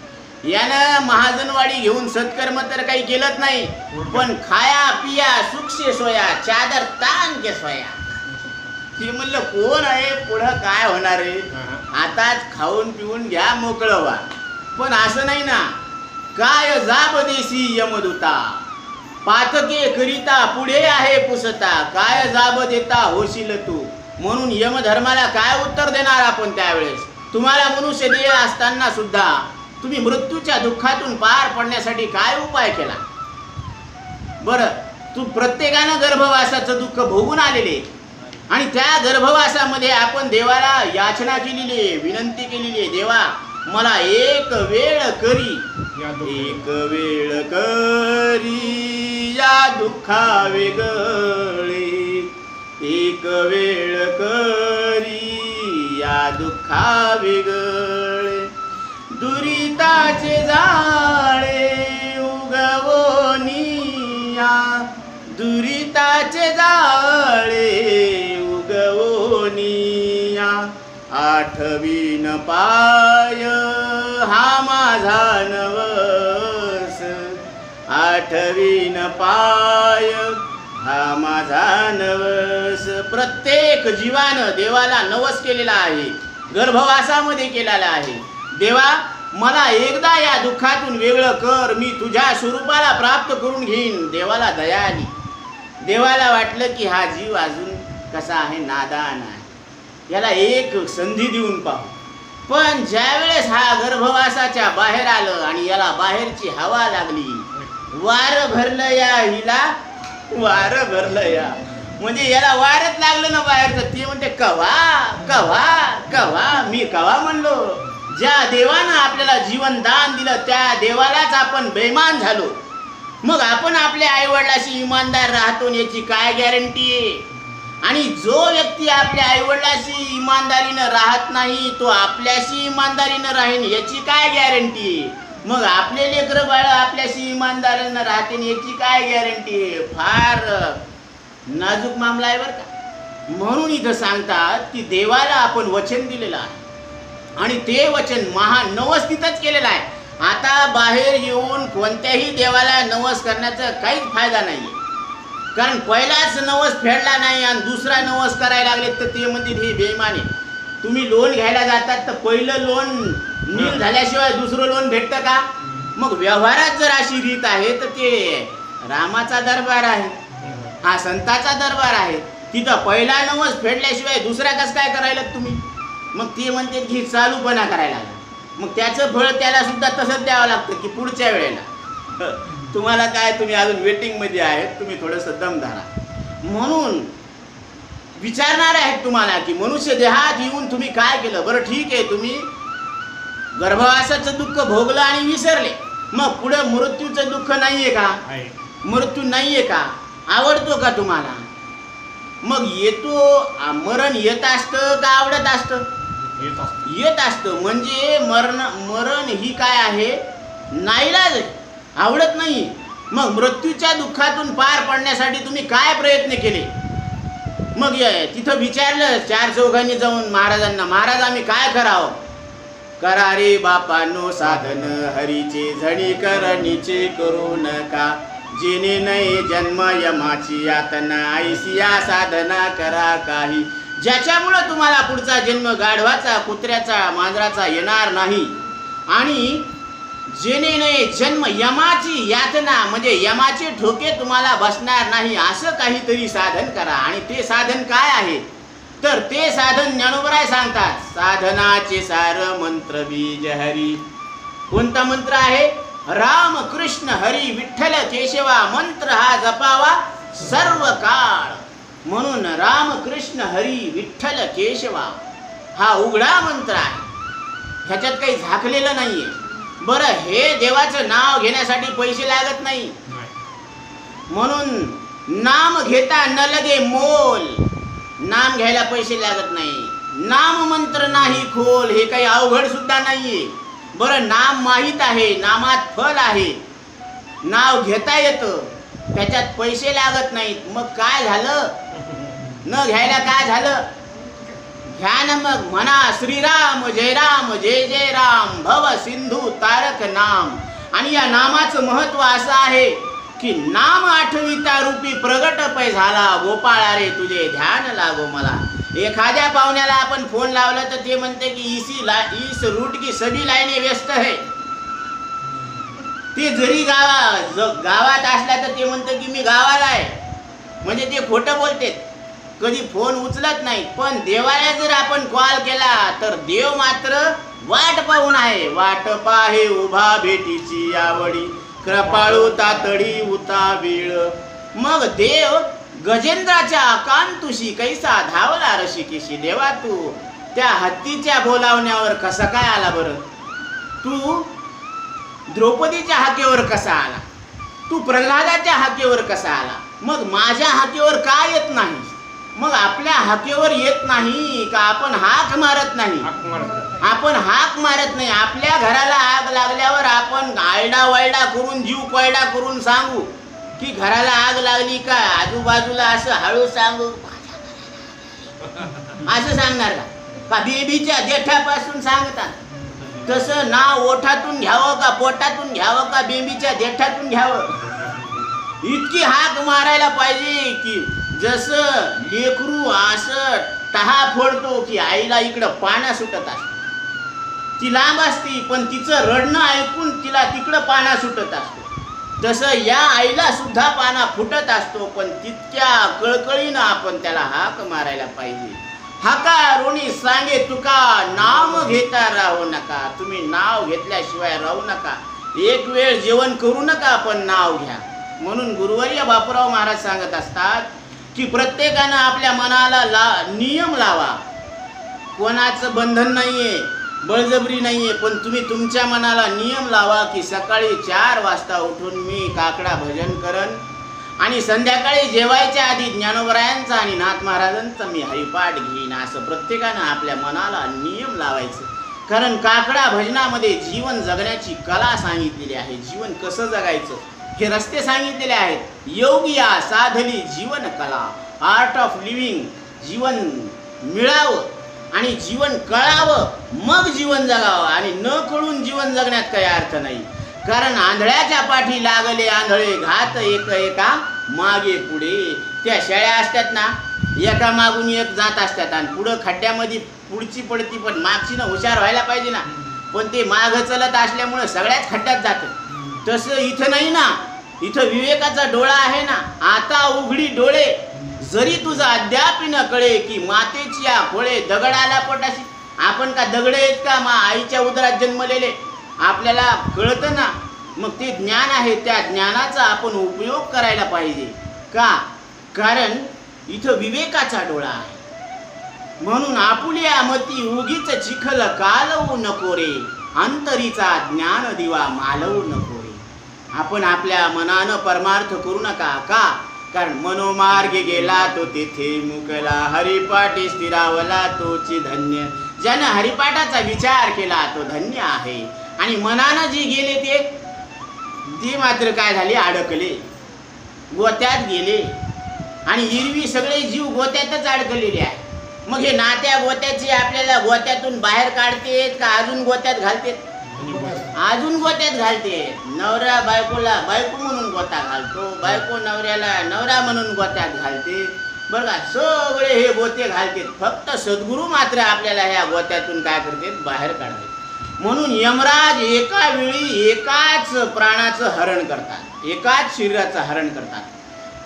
यानं महाजनवाडी घेऊन सत्कर्म तर काही केलंच नाही, पण खाया पिया सुखसे सोया चादर तान के सोया. ती म्हणलं कोण आहे, पुढं काय होणार आहे, आताच खाऊन पिऊन घ्या मोकळं व्हा. पण असं नाही ना. काय जाब देशी यमदूता पातके करिता पुढे आहे पुसता, काय जाब देता होशील तू. म्हणून यमधर्माला काय उत्तर देणार आपण त्यावेळेस. तुम्हाला मनुष्य देह असताना सुद्धा तुम्ही मृत्यूच्या दुःखातून पार पडण्यासाठी काय उपाय केला बरं. तू प्रत्येकानं गर्भवासाचं दुःख भोगून आलेले आणि त्या गर्भवासामध्ये आपण देवाला याचना केलेली आहे, विनंती केलेली आहे, देवा मला एक वेळ करी, एक वेळ करी या दुःखा वेगळे, एक वेळ करी या दुःखा वेगळे. दुरिताचे जाळे उगवोनिया, दुरिताचे जाळे उगवोनिया. आठवीन पाय हा माझा नवस, आठवीन पाय हा माझा नवस. प्रत्येक जीवानं देवाला नवस केलेला आहे, गर्भवासामध्ये केलेला आहे. देवा मला एकदा या दुःखातून वेगळं कर, मी तुझ्या स्वरूपाला प्राप्त करून घेईन. देवाला दया आली. देवाला वाटलं की हा जीव अजून कसा आहे, नादान आहे, याला एक संधी देऊन पाहू. पण ज्यावेळेस हा गर्भवासाच्या बाहेर आलं आणि याला बाहेरची हवा लागली, वारं भरलं या हिला, वारं भरलं या, म्हणजे याला वारच लागलं ना बाहेरचं. ते म्हणते कव्हा कव्हा कव्हा, मी कव्हा म्हणलो. ज्या देवानं आपल्याला जीवन दान दिलं त्या देवालाच आपण बेईमान झालो. मग आपण आपल्या आईवडिलाशी इमानदार राहतो याची काय गॅरंटी आहे. आणि जो व्यक्ती आपल्या आईवडिलाशी इमानदारीनं राहत नाही तो आपल्याशी इमानदारीनं राहीन याची काय गॅरंटी आहे. मग आपले लेकरं बाळ आपल्याशी इमानदारीनं राहतील याची काय गॅरंटी आहे. फार नाजूक मामला आहे बरं का. म्हणून इथं सांगतात की देवाला आपण वचन दिलेलं आहे आणि ते वचन नवस तिथंच केलेलं आहे. आता बाहेर येऊन कोणत्याही देवाला नवस करण्याचा काहीच फायदा नाही आहे. कारण पहिलाच नवस फेडला नाही आणि दुसरा नवस करायला लागले तर ते म्हणते हे बेईमानी. तुम्ही लोन घ्यायला जातात तर पहिलं लोन नील झाल्याशिवाय दुसरं लोन भेटतं का. मग व्यवहारात जर अशी रीत आहे तर ते रामाचा दरबार आहे, हा संताचा दरबार आहे. तिथं पहिला नवस फेडल्याशिवाय दुसरा कसं काय करायला तुम्ही. मग ते म्हणते की चालूपणा करायला लागला. मग त्याचं फळ त्याला सुद्धा तसंच द्यावं लागतं की पुढच्या वेळेला. तुम्हाला काय, तुम्ही अजून वेटिंगमध्ये आहेत, तुम्ही थोडंसं दम धरा. म्हणून विचारणार आहेत तुम्हाला की मनुष्य देहात येऊन तुम्ही काय केलं. बरं ठीक आहे, तुम्ही गर्भवासाचं दुःख भोगलं आणि विसरले. मग पुढं मृत्यूचं दुःख नाहीये का, मृत्यू नाहीये का, आवडतो का तुम्हाला. मग येतो, मरण येत असतं का आवडत असतं. येत असतं. म्हणजे मरण ही काय आहे, नाईलाज, आवडत नाही. मग मृत्यूच्या दुःखातून पार पडण्यासाठी तुम्ही काय प्रयत्न केले. मग तिथं विचारलं चार चौघांनी जाऊन महाराजांना, महाराज आम्ही काय करावं. करा रे बापानो साधन हरीचे, झणी करणीचे करू नका. जेणे नाही जन्म यमाची यातना, ऐसिया साधना करा काही. ज्याच्यामुळं तुम्हाला पुढचा जन्म गाढवाचा, कुत्र्याचा, मांजराचा येणार नाही. आणि जेणे नाही जन्म यमाची यातना, म्हणजे यमाचे ठोके तुम्हाला बसणार नाही, असं काहीतरी साधन करा. आणि ते साधन काय आहे तर ते साधन ज्ञानोबराय सांगतात. साधनाचे सार मंत्र बीज हरी. कोणता मंत्र आहे. राम कृष्ण हरी विठ्ठल केशवा. मंत्र हा जपावा सर्व काळ. म्हणून राम कृष्ण हरी विठ्ठल केशवा हा उघडा मंत्र आहे, ह्याच्यात काही झाकलेलं नाहीये. बरं, हे देवाचं नाव घेण्यासाठी पैसे लागत नाही. म्हणून नाम घेता न लगे मोल. नाम घ्यायला पैसे लागत नाही. नाम मंत्र नाही खोल, हे काही अवघड सुद्धा नाहीये. बरं, नाम माहीत आहे, नामात फल आहे, नाव घेता येतं, त्याच्यात पैसे लागत नाहीत. मग काय झालं, न घ्यायला काय झालं. ध्यान मग म्हणा श्रीराम जय जय राम भव सिंधू तारक नाम. आणि या नामाचं महत्व असं आहे की नाम आठविता रूपी प्रगट पै झाला गोपाळा रे तुझे ध्यान लागो मला. एखाद्या पाहुण्याला आपण फोन लावला तर ते म्हणते की इस रूट की सभी लाईने व्यस्त है. ते जरी गावात असला तर ते म्हणतं की मी गावाला आहे, म्हणजे ते खोटं बोलते, कधी फोन उचलत नाही. पण देवाला जर आपण कॉल केला तर देव मात्र वाट पाहून आहे. वाट पाहे उभा भेटीची आवडी कृपाळू तातडी उता वेळ. मग देव गजेंद्राच्या आकांतुशी कैसा धावला ऋषिकेशी. देवा तू त्या हत्तीच्या बोलावण्यावर कसा काय आला बरं? तू द्रौपदीच्या हाकेवर कसा आला? तू प्रल्हादाच्या हाकेवर कसा आला? मग माझ्या हाकेवर का येत नाही? मग आपल्या हाकेवर येत नाही का आपण हाक मारत नाही? आपण हाक मारत नाही. आपल्या घराला आग लागल्यावर आपण आरडा वरडा करून जीव कोरडा करून सांगू की घराला आग लागली का? आजूबाजूला असं हळू सांगू असं सांगणार का? बेबीच्या देठापासून सांगतात तसं नाव ओठातून घ्यावं का पोटातून घ्यावं का बेबीच्या देठातून घ्यावं? इतकी हाक मारायला पाहिजे की जसं लेकरू असं टहा फोडतो की आईला इकडं पाना सुटत असतो. ती लांब असती पण तिचं रडणं ऐकून तिला तिकडं पाना सुटत असतो. तसं या आईला सुद्धा पाना फुटत असतो, पण तितक्या कळकळीनं आपण त्याला हाक मारायला पाहिजे. हाका रोणी सांगे तुका नाम घेता राहू नका. तुम्ही नाव घेतल्याशिवाय राहू नका. एक वेळ जेवण करू नका पण नाव घ्या. म्हणून गुरुवर्य बापूराव महाराज सांगत असतात की प्रत्येकानं आपल्या मनाला नियम लावा. कोणाचं बंधन नाहीये, बळजबरी नाहीये, पण तुम्ही तुमच्या मनाला नियम लावा की सकाळी 4 वाजता उठून मी काकडा भजन करन आणि संध्याकाळी जेवायच्या आधी ज्ञानोबरायांचा आणि नाथ महाराजांचा मी हरिपाठ घेईन. असं प्रत्येकानं आपल्या मनाला नियम लावायचं. कारण काकडा भजनामध्ये जीवन जगण्याची कला सांगितलेली आहे. जीवन कसं जगायचं हे रस्ते सांगितलेले आहेत. योगिया साधली जीवन कला, आर्ट ऑफ लिव्हिंग. जीवन मिळावं आणि जीवन कळावं मग जीवन जगावं, आणि न कळून जीवन जगण्यात काही अर्थ नाही. कारण आंधळ्याच्या पाठी लागले आंधळे घात एक एका मागे पुढे. त्या शेळ्या असतात ना, एका मागून एक जात असतात आणि पुढं खड्ड्यामध्ये पुढची पडती, पण मागची ना हुशार व्हायला पाहिजे ना, पण ते मागं चलत असल्यामुळे सगळ्याच खड्ड्यात जातं. तसं इथं नाही ना, इथं विवेकाचा डोळा आहे ना. आता उघडी डोळे जरी तुझा अद्याप न कळे की मातेची या खोळे दगडाला पोटाशी. आपण का दगड आहेत का? आईच्या उदरात जन्मलेले आपल्याला कळतं ना. मग ते ज्ञान आहे, त्या ज्ञानाचा आपण उपयोग करायला पाहिजे का? कारण इथं विवेकाचा डोळा आहे. म्हणून आपुल्या मती उगीच चिखल कालवू नको रे, अंतरीचा ज्ञान दिवा मालवू नको रे. आपण आपल्या मनानं परमार्थ करू नका का? कारण मनोमार्गे गेला तो तेथे मुकला, हरिपाठी स्थिरावला तोची धन्य. ज्यानं हरिपाठाचा विचार केला तो धन्य आहे. आणि मनानं जे गेले ते मात्र काय झाले? अडकले, गोत्यात गेले. आणि इरवी सगळे जीव गोत्यातच अडकलेले आहे. मग हे नात्या गोत्याचे आपल्याला गोत्यातून बाहेर काढतेत का अजून गोत्यात घालतेत? अजून गोत्यात घालते. नवरा बायकोला बायको म्हणून गोता घालतो, बायको नवऱ्याला नवरा म्हणून गोत्यात घालते. बघा सगळे हे गोते घालतेत. फक्त सद्गुरू मात्र आपल्याला ह्या गोत्यातून काय करतात? बाहेर काढतात. म्हणून यमराज एका वेळी एकाच प्राणाचं हरण करतात, एकाच शरीराचं हरण करतात.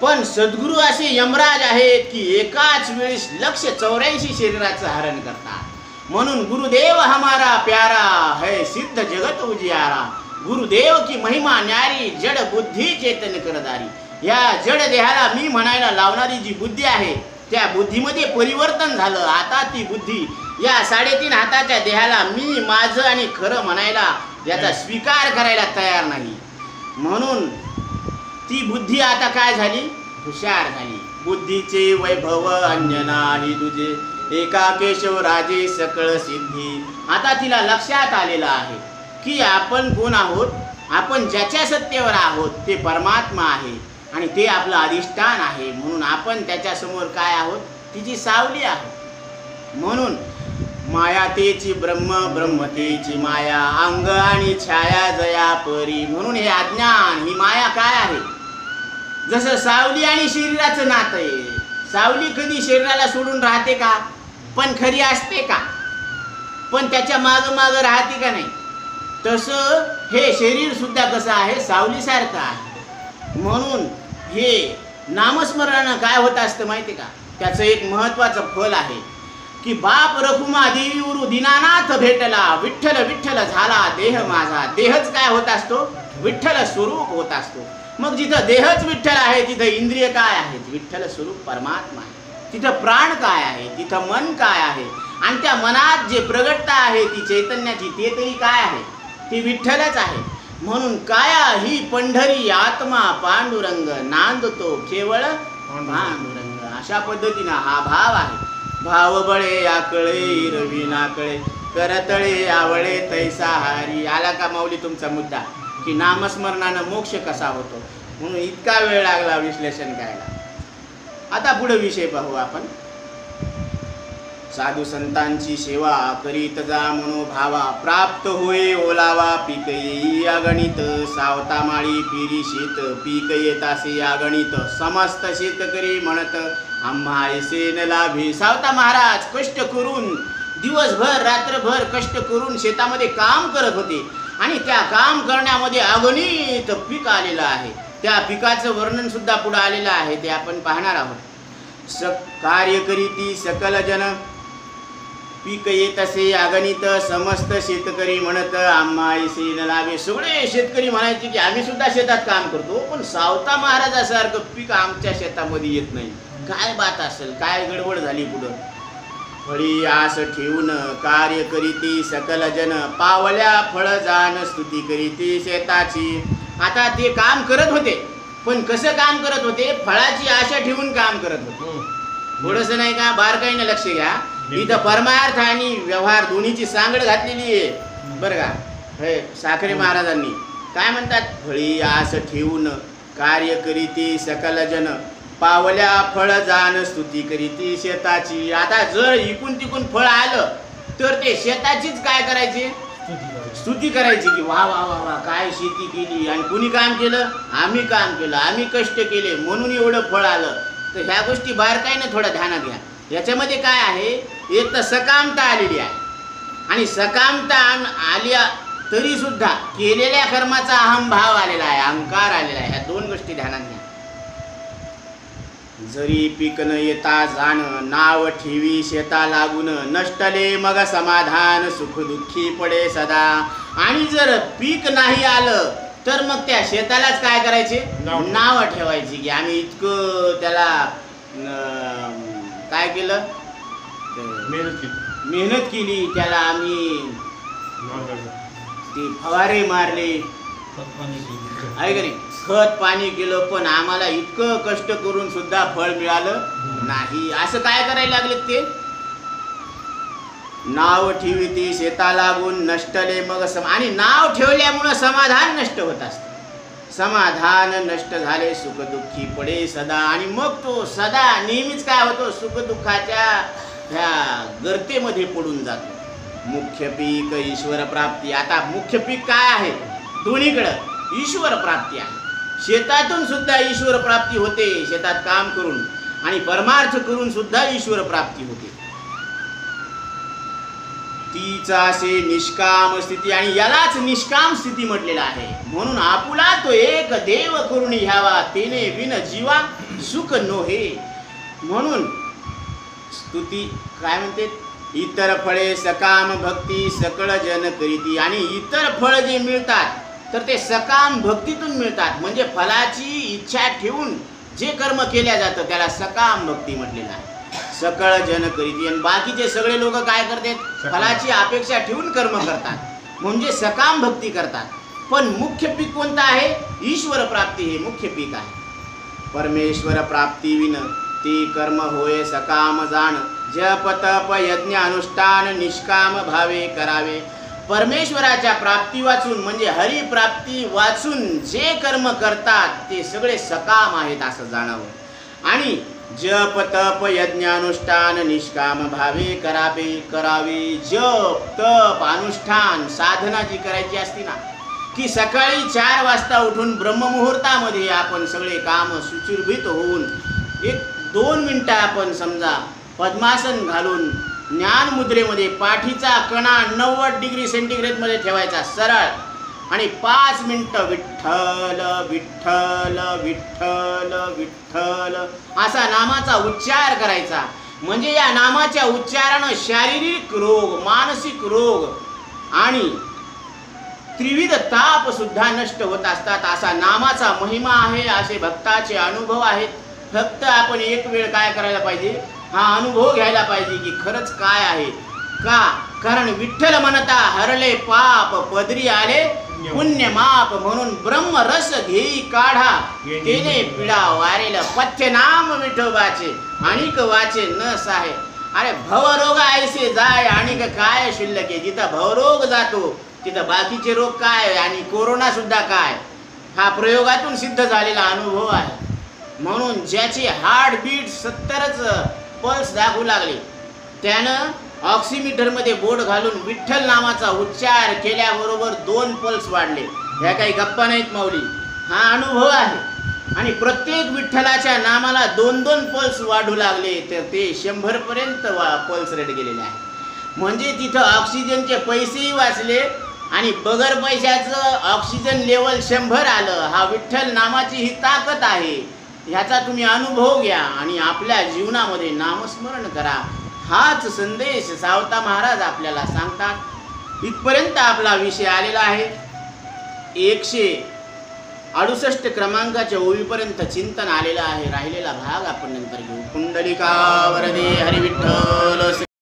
पण सद्गुरू असे यमराज आहेत की एकाच वेळेस 184 शरीराचं हरण करतात. म्हणून गुरुदेव हमारा प्यारा है, सिद्ध जगत उजियारा. गुरुदेव की महिमा न्यारी, जड बुद्धी चेतन करदारी. या जड देहाला मी म्हणायला लावणारी जी बुद्धी आहे त्या बुद्धीमध्ये परिवर्तन झालं. आता ती बुद्धी या 3.5 हाताच्या देहाला मी माझं आणि खरं म्हणायला, याचा स्वीकार करायला तयार नाही. म्हणून ती बुद्धी आता काय झाली? हुशार झाली. बुद्धीचे वैभव अन्य नाही तुझे, एका केशव राजे सकळ सिद्धी. आता तिला लक्षात आलेलं आहे की आपण कोण आहोत? आपण ज्याच्या सत्तेवर आहोत ते परमात्मा आहे आणि ते आपलं अधिष्ठान आहे. म्हणून आपण त्याच्यासमोर काय आहोत? तिची सावली आहोत. म्हणून माया तेची ब्रह्म, ब्रह्म तेची माया, अंग आणि छाया जया परी. म्हणून हे अज्ञान, ही माया काय आहे? जसं सावली आणि शरीराचं नातं आहे. सावली कधी शरीराला सोडून राहते का? पण खरी असते का? पण त्याच्या माग माग राहते का नाही? तसं हे शरीर सुद्धा कसं आहे? सावलीसारखं आहे. म्हणून हे नामस्मरणानं काय होत असतं माहिती का? त्याचं एक महत्वाचं फल आहे की बाप रखुमा देवीवरू दीनानाथ भेटला, विठ्ठल विठ्ठल झाला देह माझा. देहच काय होत असतो? विठ्ठल स्वरूप होत असतो. मग जिथं देहच विठ्ठल आहे तिथं इंद्रिय काय आहेत? विठ्ठल स्वरूप परमात्मा आहे. तिथं प्राण काय आहे? तिथं मन काय आहे? आणि त्या मनात जे प्रगटता आहे ती चैतन्याची, ते तरी काय आहे? ती विठ्ठलच आहे. म्हणून काया ही पंढरी, आत्मा पांडुरंग, नांदतो केवळ पांडुरंग. अशा पद्धतीनं हा भाव आहे. भाव बळे आकळे रवी नाकळे, करतळे आवळे तैसा हारी. आला का माऊली तुमचा मुद्दा की नामस्मरणानं मोक्ष कसा होतो? म्हणून इतका वेळ लागला विश्लेषण करायला. आता पुढे विषय पाहू आपण. साधू संतांची सेवा करीत जा मनोभावा, प्राप्त होय ओलावा पीक येई अगणित. सावता माळी पिरी शेत, पीक येतासे अगणित. समस्त शेतकरी म्हणत आम्हा ऐसे न लाभे. सावता महाराज कष्ट करून दिवसभर रात्रभर कष्ट करून शेतामध्ये काम करत होते आणि त्या काम करण्यामध्ये अगणित पीक आलेलं आहे. त्या पिकाचं वर्णन सुद्धा पुढे आलेलं आहे, ते आपण पाहणार आहोत. कार्य करीती सकल जन, पीक येत असे अगणित. समस्त शेतकरी म्हणत आम्हा ऐसे न लाभे. सगळे शेतकरी म्हणायचे की आम्ही सुद्धा शेतात काम करतो, पण सावता महाराजासारखं पीक आमच्या शेतामध्ये येत नाही. काय बात असेल? काय गडबड झाली पुढं? फळी आस ठेवून कार्य करीती सकल जन, पावल्या फळ जाण स्तुती करीती शेताची. आता ते काम करत होते, पण कसं काम करत होते? फळाची आशा ठेवून काम करत होते. थोडंसं नाही का? बारकाईनं लक्ष घ्या. इथं परमार्थ आणि व्यवहार दोन्हीची सांगड घातलेली आहे बरं का. हे साखरे महाराजांनी काय म्हणतात? फळी आस ठेवून कार्य करीती सकल जन, पावल्या फळ जाण स्तुती करीती शेताची. आता जर इकून तिकून फळ आलं तर ते शेताचीच काय करायचे? स्तुती करायची की वा वा वा वा काय शेती केली. आणि कुणी काम केलं? आम्ही काम केलं, आम्ही कष्ट केले म्हणून एवढं फळ आलं. तर ह्या गोष्टी बारकाईनं थोडं ध्यानात घ्या. याच्यामध्ये काय आहे? एक तर सकामता आलेली आहे, आणि सकामता आल्या तरी सुद्धा केलेल्या कर्माचा अहंभाव आलेला आहे, अहंकार आलेला आहे. ह्या दोन गोष्टी ध्यानात घ्या. जरी पीक न येता जाण, नाव ठेवी शेता लागून. नष्टले मग समाधान, सुख दुःखी पडे सदा. आणि जर पीक नाही आलं तर मग त्या शेतालाच काय करायचे? नाव ठेवायची की आम्ही इतकं त्याला काय केलं? मेहनत केली, त्याला आम्ही ते फवारे मारले आहे का नाही, खत पाणी केलं, पण आम्हाला इतकं कष्ट करून सुद्धा फळ मिळालं नाही. असं काय करायला लागले ते? नाव ठेविती शेता लागून. नष्टले मग आणि नाव ठेवल्यामुळं समाधान नष्ट होत असतं. समाधान नष्ट झाले, सुख दुःखी पडे सदा. आणि मग तो सदा नेहमीच काय होतो? सुख दुःखाच्या ह्या गर्तेमध्ये पडून जातो. मुख्य पीक ईश्वर प्राप्ती. आता मुख्य पीक काय आहे? दोन्हीकडं ईश्वर प्राप्ती आहे. शेतातून सुद्धा ईश्वर प्राप्ती होते, शेतात काम करून, आणि परमार्थ करून सुद्धा ईश्वर प्राप्ती होते. तीच असे निष्काम स्थिती, आणि यालाच निष्काम स्थिती म्हटलेलं आहे. म्हणून आपुला तो एक देव करून घ्यावा, तेने बिन जीवा सुख नोहे. म्हणून स्तुती काय म्हणते? इतर फळे सकाम भक्ती सकळ जन करीती. आणि इतर फळ जे मिळतात तर ते सकाम भक्तीतून मिळतात. म्हणजे फलाची इच्छा ठेवून जे कर्म केल्या जातं त्याला सकाम भक्ती म्हटलेलं आहे. सकळ जन करीती. आणि बाकीचे सगळे लोक काय करतात? फलाची अपेक्षा ठेवून कर्म करतात, म्हणजे सकाम भक्ती करतात. पण मुख्य पीक कोणतं आहे? ईश्वर प्राप्ती हे मुख्य पीक आहे. परमेश्वर प्राप्ती विन ती कर्म होय सकाम जाण. जप तप यज्ञ अनुष्ठान निष्काम भावे करावे. परमेश्वराच्या प्राप्ती वाचून म्हणजे हरिप्राप्ती वाचून जे कर्म करतात ते सगळे सकाम आहेत असं जाणावं. आणि जप तप यज्ञानुष्ठान निष्काम भावे करावे. जप तप अनुष्ठान साधना जी करायची असते ना, की सकाळी 4 वाजता उठून ब्रह्ममुहूर्तामध्ये आपण सगळे काम सुचिर्भित होऊन 1-2 मिनटं आपण समजा पद्मासन घालून ज्ञान मुद्रेमध्ये पाठीचा कणा 90 डिग्री सेंटीग्रेडमध्ये ठेवायचा सरळ, आणि 5 मिनिटं विठ्ठल विठ्ठल विठ्ठल विठ्ठल असा नामाचा उच्चार करायचा. म्हणजे या नामाच्या उच्चारानं शारीरिक रोग, मानसिक रोग आणि त्रिविध ताप सुद्धा नष्ट होत असतात. असा नामाचा महिमा आहे, असे भक्ताचे अनुभव आहेत. फक्त आपण एक वेळ काय करायला पाहिजे, हा अनुभव घ्यायला पाहिजे की खरंच काय आहे. का? कारण विठ्ठल म्हणता हरले पाप पदरी आले पुण्य माप, म्हणून ब्रह्मरस घेई काढा तेने पिढा वारेल पथ्य नाम विठोबाचे आणिक वाचे न साहे. अरे भवरोग ऐसे जाय आणिक काय शिल्लक आहे. जिथं भवरोग जातो तिथं बाकीचे रोग काय आणि कोरोना सुद्धा काय, हा प्रयोगातून सिद्ध झालेला अनुभव आहे. म्हणून ज्याची हार्टबीट 70च पल्स दाखवू लागले, त्यानं ऑक्सिमीटरमध्ये बोट घालून विठ्ठल नामाचा उच्चार केल्याबरोबर 2 पल्स वाढले. ह्या काही गप्पा नाहीत माऊली, हा अनुभव आहे. आणि प्रत्येक विठ्ठलाच्या नामाला 2-2 पल्स वाढू लागले, तर ते 100 पर्यंत पल्स रेट गेलेले आहे. म्हणजे तिथं ऑक्सिजनचे पैसेही वाचले आणि बगर पैशाचं ऑक्सिजन लेवल 100 आलं. हा विठ्ठल नामाची ही ताकद आहे. ह्याचा तुम्ही अनुभव घ्या आणि आपल्या जीवनामध्ये नामस्मरण करा. हाच संदेश सावता महाराज आपल्याला सांगतात. इथपर्यंत आपला विषय आलेला आहे. 168 क्रमांकाच्या ओळीपर्यंत चिंतन आलेलं आहे. राहिलेला भाग आपण नंतर घेऊ. कुंडलिका वरदे हरी विठ्ठल.